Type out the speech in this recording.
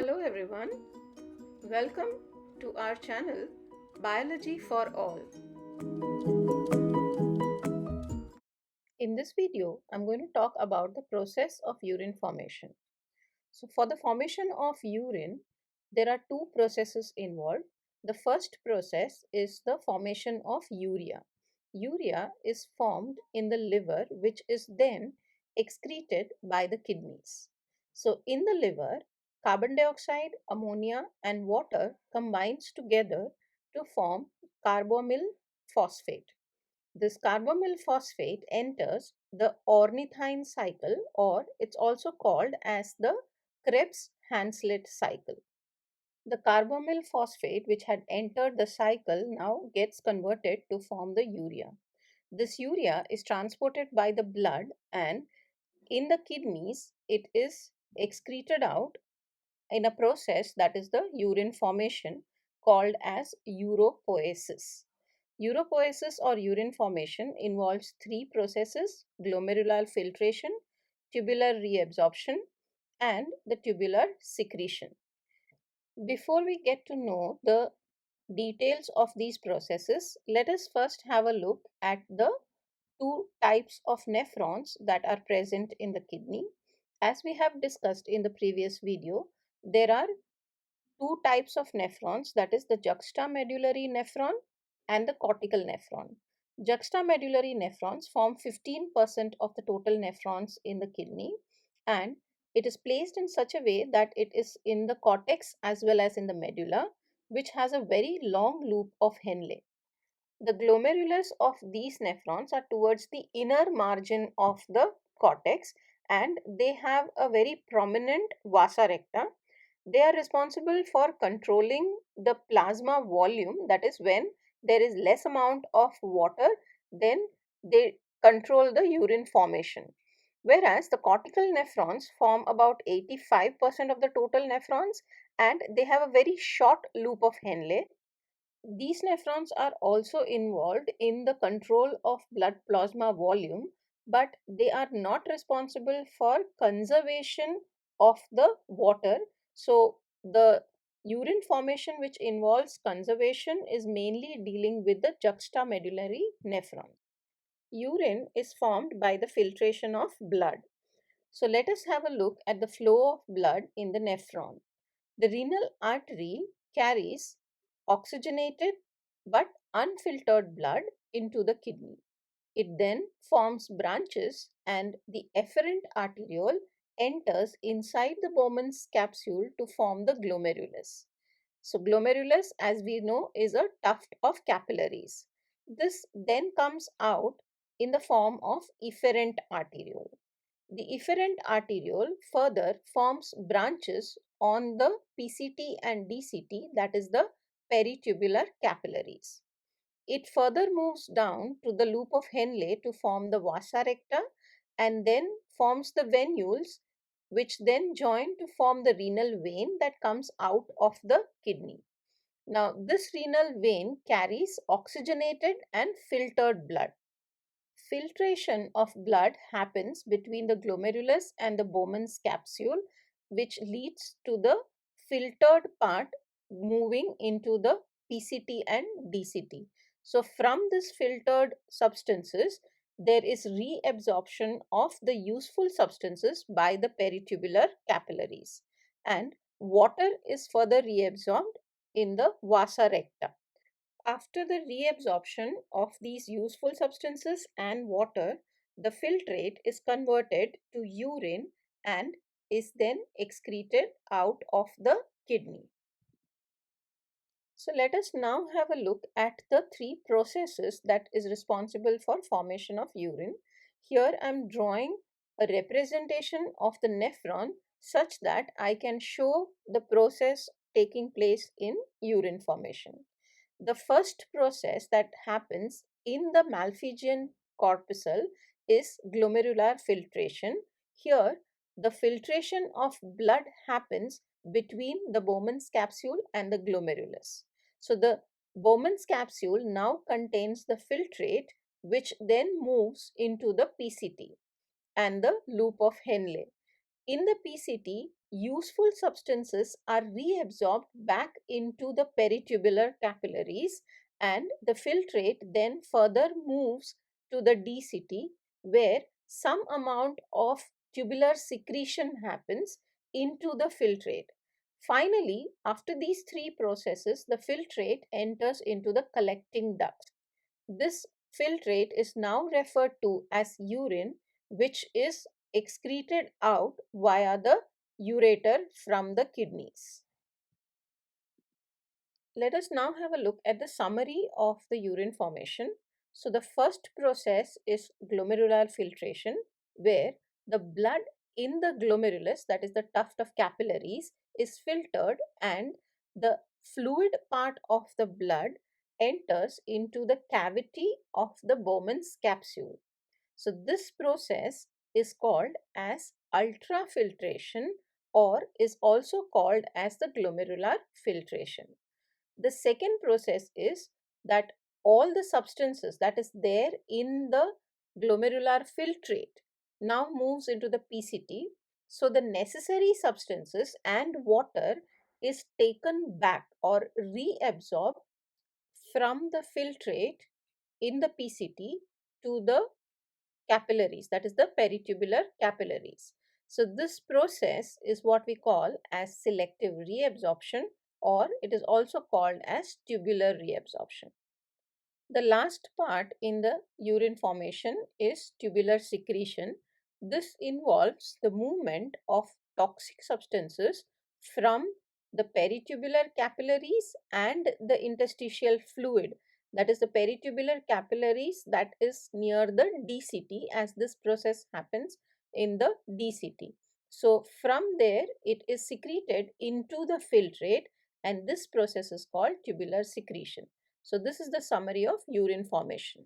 Hello everyone, welcome to our channel Biology for All. In this video, I'm going to talk about the process of urine formation. So for the formation of urine, there are two processes involved. The first process is the formation of urea. Urea is formed in the liver, which is then excreted by the kidneys. So in the liver, carbon dioxide, ammonia and water combines together to form carbamyl phosphate. This carbamyl phosphate enters the ornithine cycle, or it's also called as the Krebs-Hanslitt cycle. The carbamyl phosphate which had entered the cycle now gets converted to form the urea. This urea is transported by the blood, and in the kidneys it is excreted out in a process that is the urine formation called as uropoiesis. Uropoiesis or urine formation involves three processes: glomerular filtration, tubular reabsorption, and the tubular secretion. Before we get to know the details of these processes, let us first have a look at the two types of nephrons that are present in the kidney. As we have discussed in the previous video, there are two types of nephrons, that is the juxtamedullary nephron and the cortical nephron. Juxtamedullary nephrons form 15% of the total nephrons in the kidney, and it is placed in such a way that it is in the cortex as well as in the medulla, which has a very long loop of Henle. The glomerulus of these nephrons are towards the inner margin of the cortex, and they have a very prominent vasa recta. They are responsible for controlling the plasma volume, that is, when there is less amount of water, then they control the urine formation. Whereas the cortical nephrons form about 85% of the total nephrons, and they have a very short loop of Henle. These nephrons are also involved in the control of blood plasma volume, but they are not responsible for conservation of the water. So, the urine formation which involves conservation is mainly dealing with the juxtamedullary nephron. Urine is formed by the filtration of blood. So, let us have a look at the flow of blood in the nephron. The renal artery carries oxygenated but unfiltered blood into the kidney. It then forms branches, and the efferent arteriole enters inside the Bowman's capsule to form the glomerulus. So, glomerulus, as we know, is a tuft of capillaries. This then comes out in the form of efferent arteriole. The efferent arteriole further forms branches on the PCT and DCT, that is the peritubular capillaries. It further moves down to the loop of Henle to form the vasa recta, and then forms the venules, which then join to form the renal vein that comes out of the kidney. Now, this renal vein carries oxygenated and filtered blood. Filtration of blood happens between the glomerulus and the Bowman's capsule, which leads to the filtered part moving into the PCT and DCT. So, from this filtered substances, there is reabsorption of the useful substances by the peritubular capillaries, and water is further reabsorbed in the vasa recta. After the reabsorption of these useful substances and water, the filtrate is converted to urine and is then excreted out of the kidney. So let us now have a look at the three processes that is responsible for formation of urine. Here I am drawing a representation of the nephron such that I can show the process taking place in urine formation. The first process that happens in the Malpighian corpuscle is glomerular filtration. Here, the filtration of blood happens between the Bowman's capsule and the glomerulus. So, the Bowman's capsule now contains the filtrate, which then moves into the PCT and the loop of Henle. In the PCT, useful substances are reabsorbed back into the peritubular capillaries, and the filtrate then further moves to the DCT, where some amount of tubular secretion happens into the filtrate. Finally, after these three processes, the filtrate enters into the collecting duct. This filtrate is now referred to as urine, which is excreted out via the ureter from the kidneys. Let us now have a look at the summary of the urine formation. So, the first process is glomerular filtration, where the blood in the glomerulus, that is the tuft of capillaries, is filtered and the fluid part of the blood enters into the cavity of the Bowman's capsule. So, this process is called as ultrafiltration or is also called as the glomerular filtration. The second process is that all the substances that is there in the glomerular filtrate now moves into the PCT. So the necessary substances and water is taken back or reabsorbed from the filtrate in the PCT to the capillaries, that is the peritubular capillaries. So this process is what we call as selective reabsorption, or it is also called as tubular reabsorption. The last part in the urine formation is tubular secretion. This involves the movement of toxic substances from the peritubular capillaries and the interstitial fluid, that is the peritubular capillaries that is near the DCT, as this process happens in the DCT. So from there it is secreted into the filtrate, and this process is called tubular secretion. So this is the summary of urine formation.